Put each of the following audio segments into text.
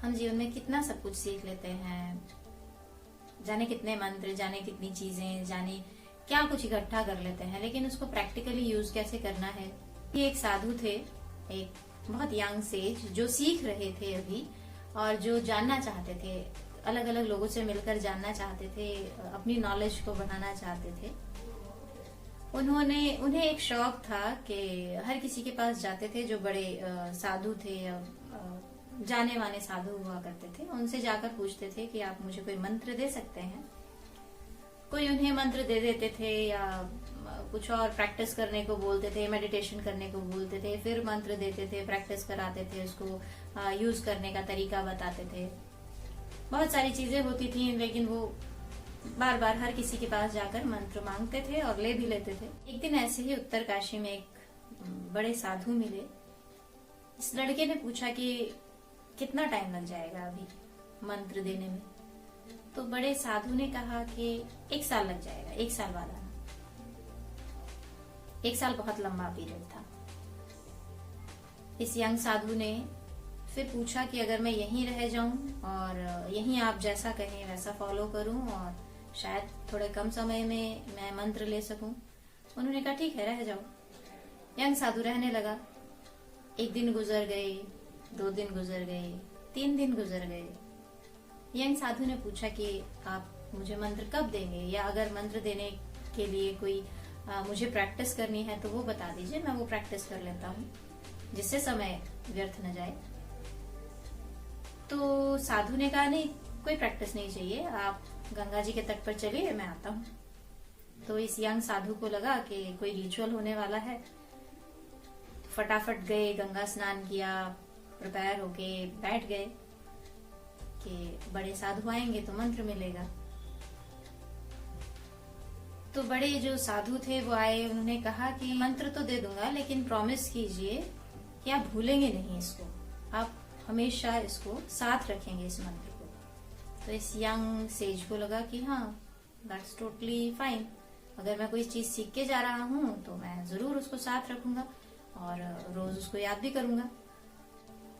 हम जीवन में कितना सब कुछ सीख लेते हैं, जाने कितने मंत्र, जाने कितनी चीजें, जाने क्या कुछ इकट्ठा कर लेते हैं, लेकिन उसको प्रैक्टिकली यूज कैसे करना है। ये एक साधु थे, एक बहुत यंग सेज, जो सीख रहे थे अभी और जो जानना चाहते थे, अलग अलग लोगों से मिलकर जानना चाहते थे, अपनी नॉलेज को बढ़ाना चाहते थे। उन्हें एक शौक था कि हर किसी के पास जाते थे जो बड़े साधु थे, जाने माने साधु हुआ करते थे। उनसे जाकर पूछते थे कि आप मुझे कोई मंत्र दे सकते हैं। कोई उन्हें मंत्र दे देते थे या कुछ और प्रैक्टिस करने को बोलते थे, मेडिटेशन करने को बोलते थे, फिर मंत्र देते थे, प्रैक्टिस कराते थे, उसको यूज करने का तरीका बताते थे। बहुत सारी चीजें होती थी, लेकिन वो बार बार हर किसी के पास जाकर मंत्र मांगते थे और ले भी लेते थे। एक दिन ऐसे ही उत्तरकाशी में एक बड़े साधु मिले। इस लड़के ने पूछा कि कितना टाइम लग जाएगा अभी मंत्र देने में। तो बड़े साधु ने कहा कि 1 साल लग जाएगा, 1 साल बाद आना। 1 साल बहुत लंबा पीरियड था। इस यंग साधु ने फिर पूछा कि अगर मैं यहीं रह जाऊं और यहीं आप जैसा कहें वैसा फॉलो करूं और शायद थोड़े कम समय में मैं मंत्र ले सकूं। उन्होंने कहा ठीक है, रह जाओ। यंग साधु रहने लगा। 1 दिन गुजर गए, 2 दिन गुजर गए, 3 दिन गुजर गए। यंग साधु ने पूछा कि आप मुझे मंत्र कब देंगे, या अगर मंत्र देने के लिए कोई मुझे प्रैक्टिस करनी है तो वो बता दीजिए, मैं वो प्रैक्टिस कर लेता हूँ, जिससे समय व्यर्थ न जाए। तो साधु ने कहा नहीं, कोई प्रैक्टिस नहीं चाहिए, आप गंगा जी के तट पर चलिए, मैं आता हूँ। तो इस यंग साधु को लगा कि कोई रिचुअल होने वाला है। फटाफट गए, गंगा स्नान किया, प्रिपेयर होके बैठ गए कि बड़े साधु आएंगे तो मंत्र मिलेगा। तो बड़े जो साधु थे वो आए, उन्होंने कहा कि मंत्र तो दे दूंगा, लेकिन प्रॉमिस कीजिए कि आप भूलेंगे नहीं इसको, आप हमेशा इसको साथ रखेंगे, इस मंत्र को। तो इस यंग सेज को लगा कि हाँ, दैट्स टोटली फाइन। अगर मैं कोई चीज सीख के जा रहा हूँ तो मैं जरूर उसको साथ रखूंगा और रोज उसको याद भी करूंगा।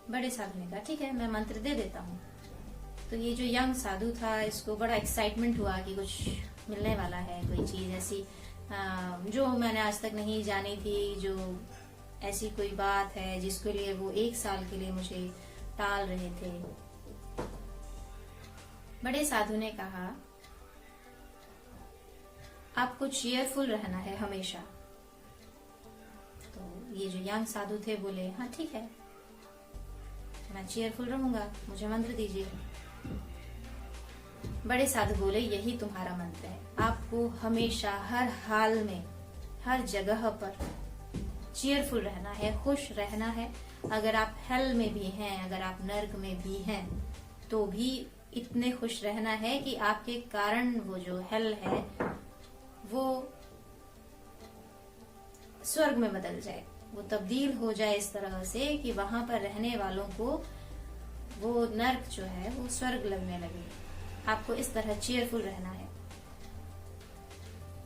बड़े साधु ने कहा ठीक है, मैं मंत्र दे देता हूँ। तो ये जो यंग साधु था, इसको बड़ा एक्साइटमेंट हुआ कि कुछ मिलने वाला है, कोई चीज ऐसी जो मैंने आज तक नहीं जानी थी, जो ऐसी कोई बात है जिसके लिए वो 1 साल के लिए मुझे टाल रहे थे। बड़े साधु ने कहा आपको चीयरफुल रहना है हमेशा। तो ये जो यंग साधु थे बोले हाँ ठीक है, मैं चीयरफुल रहूंगा, मुझे मंत्र दीजिए। बड़े साधु बोले यही तुम्हारा मंत्र है, आपको हमेशा हर हाल में, हर जगह पर चीयरफुल रहना है, खुश रहना है। अगर आप हेल में भी हैं, अगर आप नर्क में भी हैं, तो भी इतने खुश रहना है कि आपके कारण वो जो हेल है वो स्वर्ग में बदल जाए, वो तब्दील हो जाए इस तरह से कि वहां पर रहने वालों को वो नर्क जो है वो स्वर्ग लगने लगे। आपको इस तरह चीयरफुल रहना है।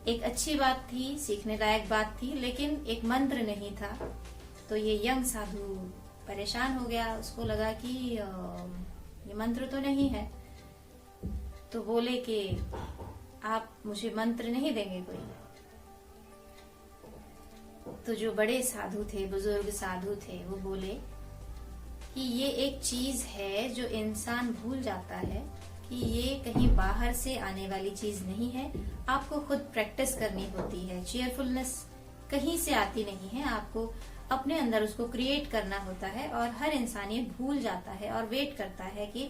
एक अच्छी बात थी, सीखने लायक बात थी, लेकिन एक मंत्र नहीं था। तो ये यंग साधु परेशान हो गया, उसको लगा कि ये मंत्र तो नहीं है। तो बोले कि आप मुझे मंत्र नहीं देंगे कोई। तो जो बड़े साधु थे, बुजुर्ग साधु थे, वो बोले कि ये एक चीज है जो इंसान भूल जाता है कि ये कहीं बाहर से आने वाली चीज नहीं है, आपको खुद प्रैक्टिस करनी होती है। चीयरफुलनेस कहीं से आती नहीं है, आपको अपने अंदर उसको क्रिएट करना होता है। और हर इंसान ये भूल जाता है और वेट करता है कि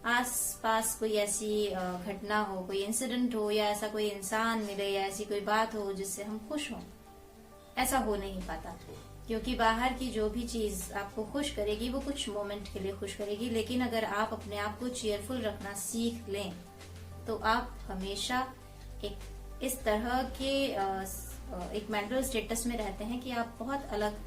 आस पास कोई ऐसी घटना हो, कोई इंसिडेंट हो, या ऐसा कोई इंसान मिले, या ऐसी कोई बात हो जिससे हम खुश हों। ऐसा हो नहीं पाता, क्योंकि बाहर की जो भी चीज आपको खुश करेगी वो कुछ मोमेंट के लिए खुश करेगी, लेकिन अगर आप अपने आप को चीयरफुल रखना सीख लें तो आप हमेशा एक इस तरह के एक मेंटल स्टेटस में रहते हैं कि आप बहुत अलग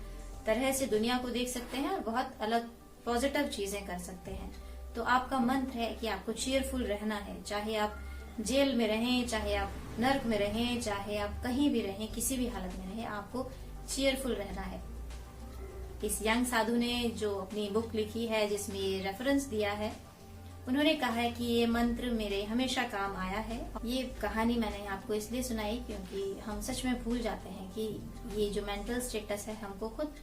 तरह से दुनिया को देख सकते हैं और बहुत अलग पॉजिटिव चीजें कर सकते हैं। तो आपका मंत्र है कि आपको चीयरफुल रहना है, चाहे आप जेल में रहें, चाहे आप नर्क में रहें, चाहे आप कहीं भी रहें, किसी भी हालत में रहें, आपको चीयरफुल रहना है। इस यंग साधु ने जो अपनी बुक लिखी है जिसमें ये रेफरेंस दिया है, उन्होंने कहा है कि ये मंत्र मेरे हमेशा काम आया है। ये कहानी मैंने आपको इसलिए सुनाई क्योंकि हम सच में भूल जाते हैं कि ये जो मेंटल स्टेटस है हमको खुद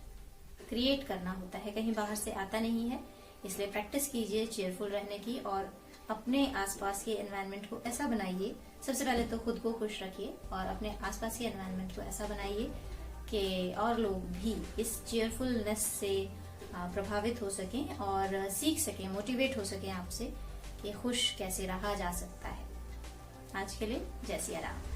क्रिएट करना होता है, कहीं बाहर से आता नहीं है। इसलिए प्रैक्टिस कीजिए चेयरफुल रहने की और अपने आसपास के एनवायरनमेंट को ऐसा बनाइए। सबसे पहले तो खुद को खुश रखिए और अपने आसपास के एनवायरनमेंट को ऐसा बनाइए कि और लोग भी इस चेयरफुलनेस से प्रभावित हो सकें और सीख सकें, मोटिवेट हो सकें आपसे कि खुश कैसे रहा जा सकता है। आज के लिए जय सिया राम।